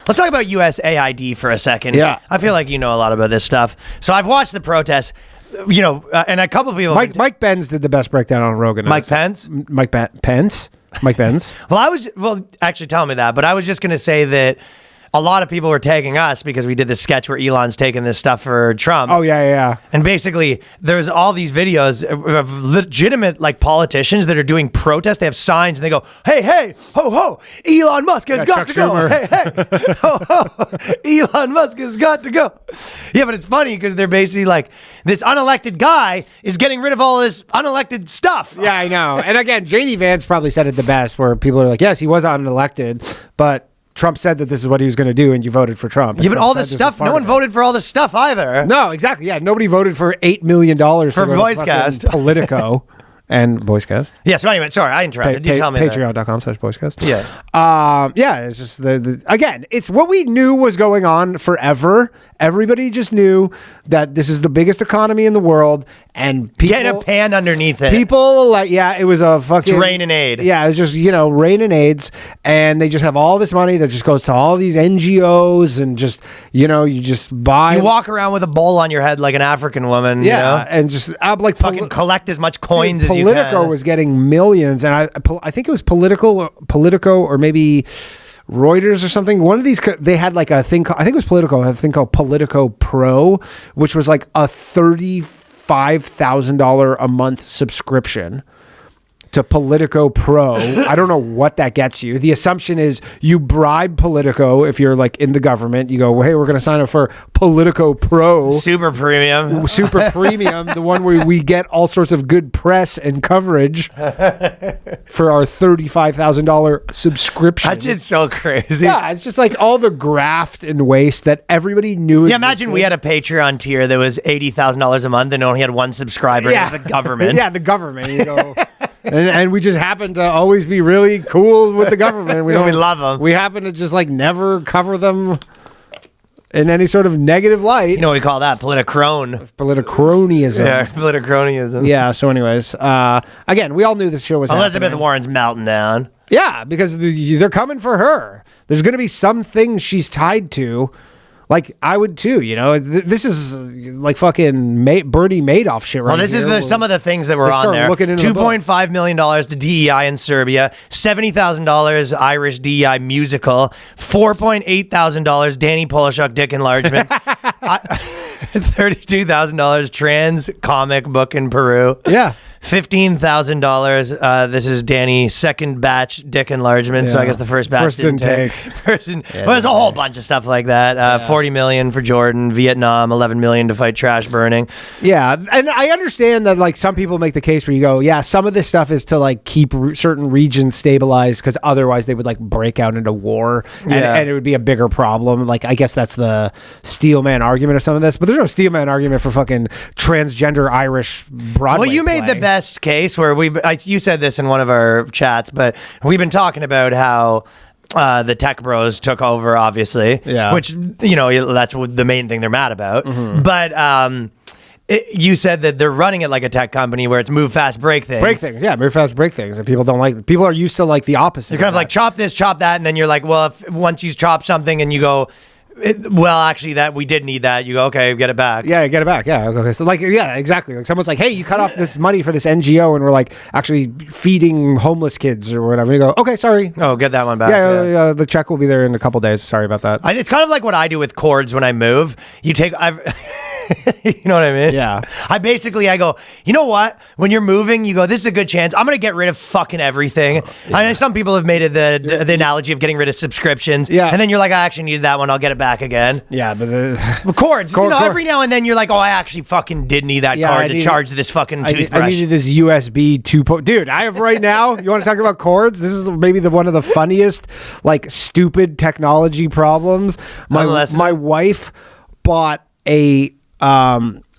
Let's talk about USAID for a second. Yeah. I feel like you know a lot about this stuff. So I've watched the protests, and a couple of people... Mike Benz did the best breakdown on Rogan. Mike Pence? Mike Benz? Well, actually tell me that, but I was just going to say that a lot of people were tagging us because we did this sketch where Elon's taking this stuff for Trump. Oh, yeah. And basically, there's all these videos of legitimate politicians that are doing protests. They have signs and they go, hey, ho, ho, Elon Musk has got to go. Hey, ho, ho, Elon Musk has got to go. Yeah, but it's funny because they're basically like, this unelected guy is getting rid of all this unelected stuff. Yeah, I know. And again, J.D. Vance probably said it the best, where people are like, yes, he was unelected, but Trump said that this is what he was going to do, and you voted for Trump. Yeah, but all this stuff, no one voted for all this stuff either. No, exactly. Yeah, nobody voted for $8 million for Boyscast. Politico and Boyscast. Yeah, so anyway, sorry, I interrupted. You tell me that. Patreon.com/Boyscast. Yeah. Yeah, it's just again, it's what we knew was going on forever. Everybody just knew that this is the biggest economy in the world, and people get a pan underneath it. People it was a fucking rain and aid. Yeah, it was just rain and aids, and they just have all this money that just goes to all these NGOs, and just you just buy. You walk around with a bowl on your head like an African woman. Yeah, and just like fucking collect as much coins as you can. Politico was getting millions, and I think it was Politico or maybe Reuters or something. One of these, they had like a thing. I think it was Politico. A thing called Politico Pro, which was like a $35,000 a month subscription to Politico Pro. I don't know what that gets you. The assumption is you bribe Politico if you're like in the government. You go, well, hey, we're going to sign up for Politico Pro. Super premium, the one where we get all sorts of good press and coverage for our $35,000 subscription. That's just so crazy. Yeah, it's just like all the graft and waste that everybody knew. Yeah, imagine we had a Patreon tier that was $80,000 a month and only had one subscriber. Yeah. It was the government. Yeah, the government. You go. And we just happen to always be really cool with the government. We love them. We happen to just like never cover them in any sort of negative light. You know what we call that? Politicronyism. Yeah, politicronyism. Yeah, so anyways, again, we all knew this show was Elizabeth happening. Warren's melting down. Yeah, because they're coming for her. There's going to be some things she's tied to. Like, I would too, this is like fucking Bernie Madoff shit right Well, this here. is some of the things that were on there. $2.5 million to DEI in Serbia, $70,000 Irish DEI musical, $4,800 Danny Polishuk dick enlargements, $32,000 trans comic book in Peru. Yeah. $15,000. This is Danny's second batch dick enlargement. Yeah. So I guess the first batch didn't take. Well, there's a whole bunch of stuff like that. $40 million for Jordan, Vietnam, $11 million to fight trash burning. Yeah, and I understand that like some people make the case where you go, yeah, some of this stuff is to like keep certain regions stabilized because otherwise they would like break out into war and it would be a bigger problem. Like I guess that's the Steelman argument of some of this, but there's no Steelman argument for fucking transgender Irish Broadway. Well, you made the best case where you said this in one of our chats, but we've been talking about how the tech bros took over, obviously, which that's the main thing they're mad about. Mm-hmm. But you said that they're running it like a tech company where it's move fast, break things. Move fast, break things, and people are used to like the opposite. You're kind of like chop this, chop that, and then you're like, well, once you chop something and you go, actually, that we did need that. You go, okay, get it back. Yeah, get it back. Yeah, okay. So exactly. Like someone's like, hey, you cut off this money for this NGO, and we're like actually feeding homeless kids or whatever. You go, okay, sorry. Oh, get that one back. Yeah. The check will be there in a couple days. Sorry about that. It's kind of like what I do with cords when I move. You know what I mean? Yeah. I go, you know what? When you're moving, you go, this is a good chance. I'm going to get rid of fucking everything. Yeah. I know some people have made it the analogy of getting rid of subscriptions. Yeah. And then you're like, I actually needed that one. I'll get it back again. Yeah. But cords. Every now and then you're like, oh, I actually fucking did need that card to charge this fucking toothbrush. I needed this USB 2. Dude, I have right now, you want to talk about cords? This is maybe one of the funniest, like, stupid technology problems. My wife bought a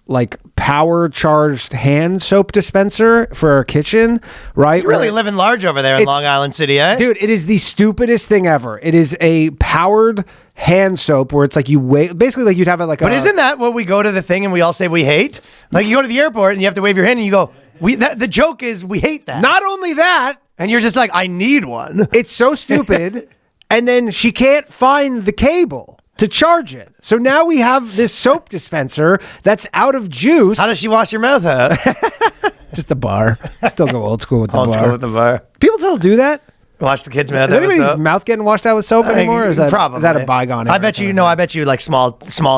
like power charged hand soap dispenser for our kitchen, right? You're really living large over there in Long Island City, eh? Dude, it is the stupidest thing ever. It is a powered hand soap where it's like you wave, basically like you'd have it like But isn't that what we go to the thing and we all say we hate? Like you go to the airport and you have to wave your hand and you go, the joke is we hate that. Not only that. And you're just like, I need one. It's so stupid. and then she can't find the cable to charge it. So now we have this soap dispenser that's out of juice. How does she wash your mouth out? Just the bar. Still go old school with the bar. Old school with the bar. People still do that? Wash the kids' mouth Is out with anybody's soap? mouth getting washed out with soap anymore? Or is that, Probably. Is that a bygone era? I bet you, I bet you like small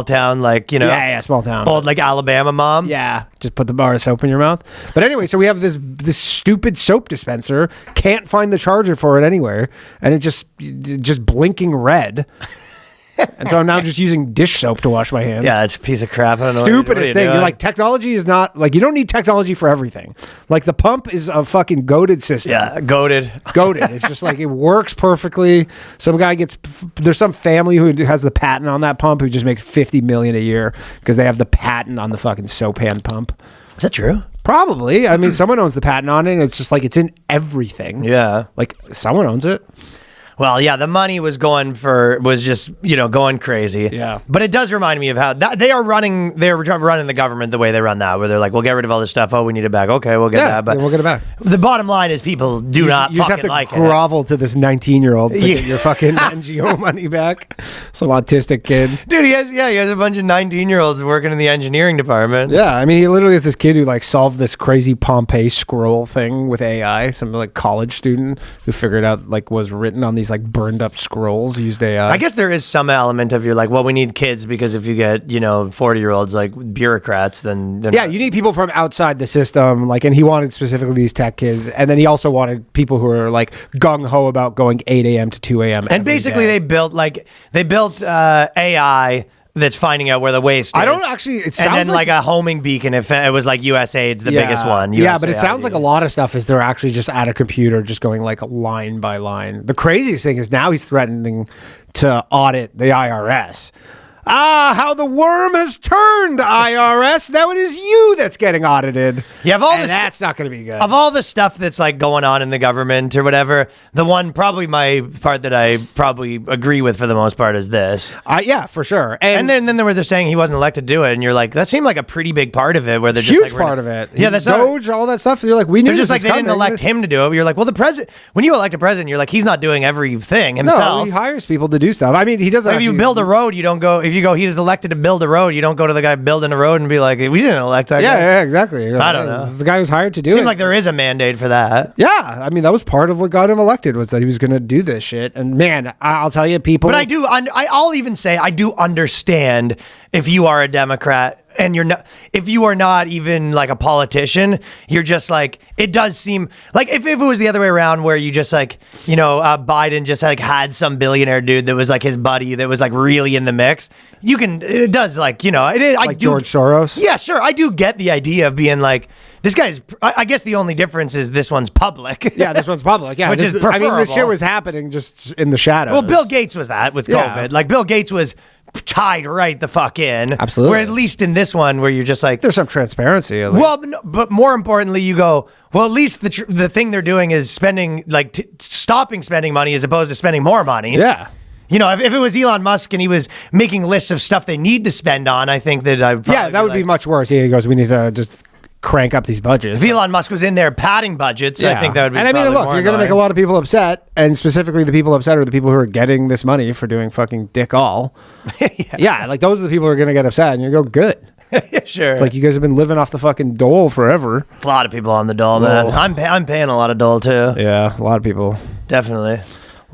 town, like, Yeah, small town. old like Alabama mom. Yeah, just put the bar of soap in your mouth. But anyway, so we have this stupid soap dispenser. Can't find the charger for it anywhere, and it just blinking red. And so I'm now just using dish soap to wash my hands. Yeah, it's a piece of crap. I don't know Stupidest thing. You're like, technology is not like, you don't need technology for everything. Like the pump is a fucking goated system. Yeah, goated. Goated. It's just like it works perfectly. Some guy there's some family who has the patent on that pump who just makes $50 million a year because they have the patent on the fucking soap hand pump. Is that true? Probably. I mean, someone owns the patent on it, and it's just like it's in everything. Yeah. Like someone owns it. Well, yeah, the money was going crazy. Yeah. But it does remind me of how they're running the government the way they run that, where they're like, we'll get rid of all this stuff. Oh, we need it back. Okay, we'll get that. But we'll get it back. The bottom line is people do not You just fucking have to like grovel to this 19-year-old to get your fucking NGO money back. Some autistic kid. Dude, he has a bunch of 19-year-olds working in the engineering department. Yeah, I mean, he literally is this kid who like solved this crazy Pompeii scroll thing with AI. Some like college student who figured out like was written on these like burned up scrolls used AI. I guess there is some element of you're like, well, we need kids because if you get 40-year-olds like bureaucrats, then yeah, you need people from outside the system. Like, and he wanted specifically these tech kids, and then he also wanted people who are like gung ho about going 8 a.m. to 2 a.m. And basically, they built AI that's finding out where the waste is. I don't actually. It sounds and then like a homing beacon. If it was like USAID, the biggest one. Yeah, but it sounds like a lot of stuff is they're actually just at a computer, just going like line by line. The craziest thing is now he's threatening to audit the IRS. How the worm has turned, IRS. Now it is you that's getting audited. Yeah, that's not going to be good. Of all the stuff that's like going on in the government or whatever, the one probably my part that I probably agree with for the most part is this. Yeah, for sure. And then they were saying he wasn't elected to do it, and you're like, that seemed like a pretty big part of it. Where they're huge just like, part of it. Yeah, that's Doge, all that stuff. You're like, we knew. They're just like they didn't elect him to do it. But you're like, well, the president. When you elect a president, you're like, he's not doing everything himself. No, he hires people to do stuff. I mean, he doesn't. Like if you build a road, you don't go. If you go, he is elected to build a road. You don't go to the guy building a road and be like, we didn't elect that guy. Yeah, exactly. You're I don't know. The guy who's hired to do it. Seems like there is a mandate for that. Yeah, I mean, that was part of what got him elected, was that he was going to do this shit. And man, I'll tell you, people. But I'll even say I do understand if you are a Democrat and you're not, if you are not even like a politician, you're just like, it does seem like if it was the other way around where you just like, Biden just like had some billionaire dude that was like his buddy that was like really in the mix. It does like, George Soros. Yeah, sure. I do get the idea of being like, this guy's, I guess the only difference is this one's public. Yeah, this one's public. Yeah, which is preferable. I mean, this shit was happening just in the shadows. Well, Bill Gates was that with COVID. Like Bill Gates was tied right the fuck in. Absolutely. Where at least in this one, where you're just like, there's some transparency. Well, but more importantly, you go, well, at least the thing they're doing is spending, like stopping spending money as opposed to spending more money. Yeah. If it was Elon Musk and he was making lists of stuff they need to spend on, I think that I would probably that would be much worse. He goes, we need to just crank up these budgets. If Elon Musk was in there padding budgets, I think that would be. And I mean, look, you're going to make a lot of people upset, and specifically the people upset are the people who are getting this money for doing fucking dick all. Yeah, like those are the people who are going to get upset, and you go, good. Sure. It's like you guys have been living off the fucking dole forever. A lot of people on the dole, man. I'm paying a lot of dole too. Yeah, a lot of people. Definitely.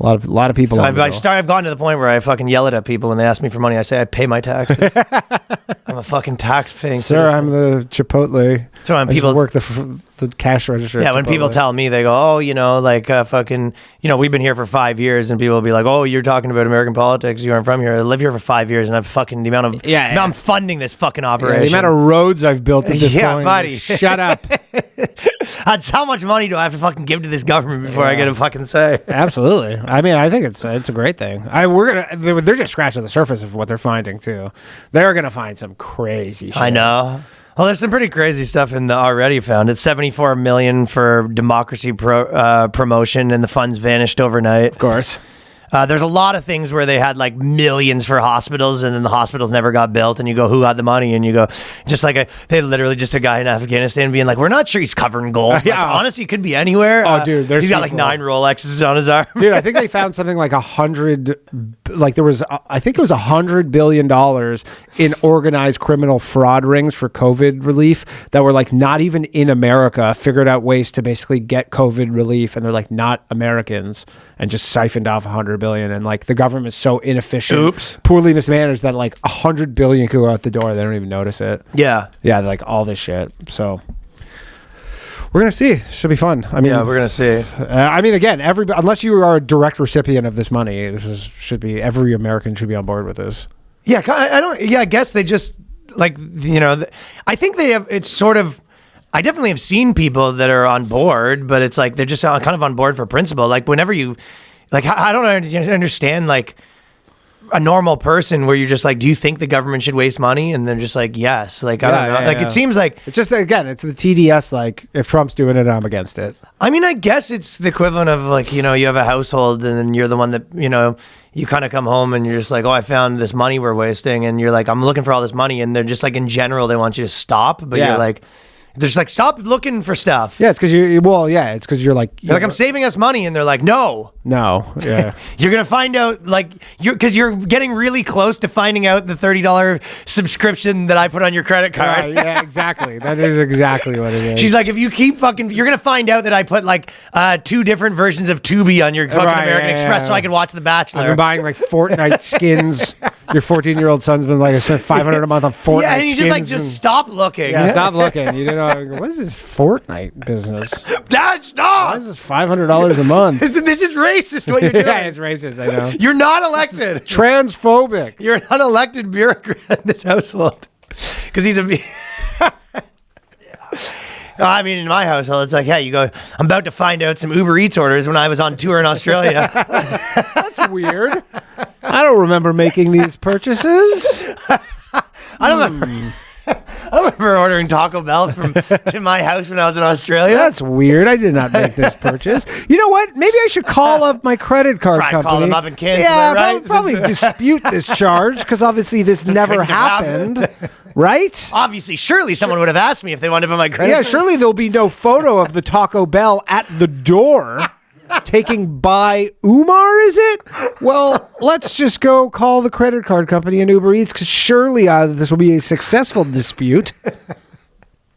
A lot of people. So I've gotten to the point where I fucking yell at people when they ask me for money. I say I pay my taxes. I'm a fucking tax paying Sir, citizen. I'm the Chipotle. So when people work the cash register. Yeah, when people tell me, they go, oh, fucking, we've been here for 5 years, and people will be like, oh, you're talking about American politics. You aren't from here. I live here for 5 years, and I've fucking the amount of I'm funding this fucking operation. The amount of roads I've built at this point. Yeah, buddy. Shut up. That's how much money do I have to fucking give to this government before I get a fucking say? Absolutely. I mean, I think it's a great thing. They're just scratching the surface of what they're finding too. They're gonna find some crazy shit. I know. Well, there's some pretty crazy stuff in the already found. It's $74 million for democracy promotion, and the funds vanished overnight. Of course. There's a lot of things where they had like millions for hospitals, and then the hospitals never got built. And you go, who had the money? And you go, they literally just a guy in Afghanistan being like, we're not sure he's covered in gold. Like, honestly, it could be anywhere. Oh, dude, he's got like 9 Rolexes on his arm. Dude, I think they found something like 100, like there was, I think it was $100 billion in organized criminal fraud rings for COVID relief that were like not even in America, figured out ways to basically get COVID relief, and they're like not Americans, and just siphoned off 100 billion. And like the government is so inefficient, poorly mismanaged, that like 100 billion could go out the door. They don't even notice it. Yeah, like all this shit. So we're gonna see. Should be fun. I mean, yeah, we're gonna see. I mean, again, unless you are a direct recipient of this money, should be every American should be on board with this. Yeah, I don't. Yeah, I guess they just like I think they have. It's sort of. I definitely have seen people that are on board, but it's like they're just kind of on board for principle. Like whenever you, like, I don't understand like a normal person where you're just like, do you think the government should waste money? And they're just like, yes. Like, I don't know. It seems like it's just, again, it's the TDS. Like if Trump's doing it, I'm against it. I mean, I guess it's the equivalent of like, you have a household and then you're the one that, you kind of come home and you're just like, oh, I found this money we're wasting. And you're like, I'm looking for all this money. And they're just like, in general, they want you to stop. But you're like, they're just like, stop looking for stuff. Yeah, it's because it's because you're like, I'm saving us money, and they're like, no, yeah. You're gonna find out, like, because you're getting really close to finding out the $30 subscription that I put on your credit card. Yeah, exactly. That is exactly what it is. She's like, if you keep you're gonna find out that I put like 2 different versions of Tubi on your fucking American Express so I can watch The Bachelor. I've been buying like Fortnite skins. Your 14-year-old son's been like, I spent $500 a month on Fortnite. Yeah, and you just stop looking. Yeah, stop looking. You know, what is this Fortnite business? Dad, stop! Why is this $500 a month? This is racist. What you're doing? Yeah, it's racist. I know. You're not elected. Transphobic. You're an unelected bureaucrat in this household because he's a. I mean, in my household, it's like, hey, you go, I'm about to find out some Uber Eats orders when I was on tour in Australia. That's weird. I don't remember making these purchases. I don't remember ordering Taco Bell to my house when I was in Australia. That's weird. I did not make this purchase. You know what? Maybe I should call up my credit card company. Call them up and cancel it, right? Probably dispute this charge because obviously this never happened. Right? Obviously, surely someone would have asked me if they wanted to put my credit card. Yeah, surely there'll be no photo of the Taco Bell at the door taking by Umar, is it? Well, let's just go call the credit card company and Uber Eats because surely this will be a successful dispute.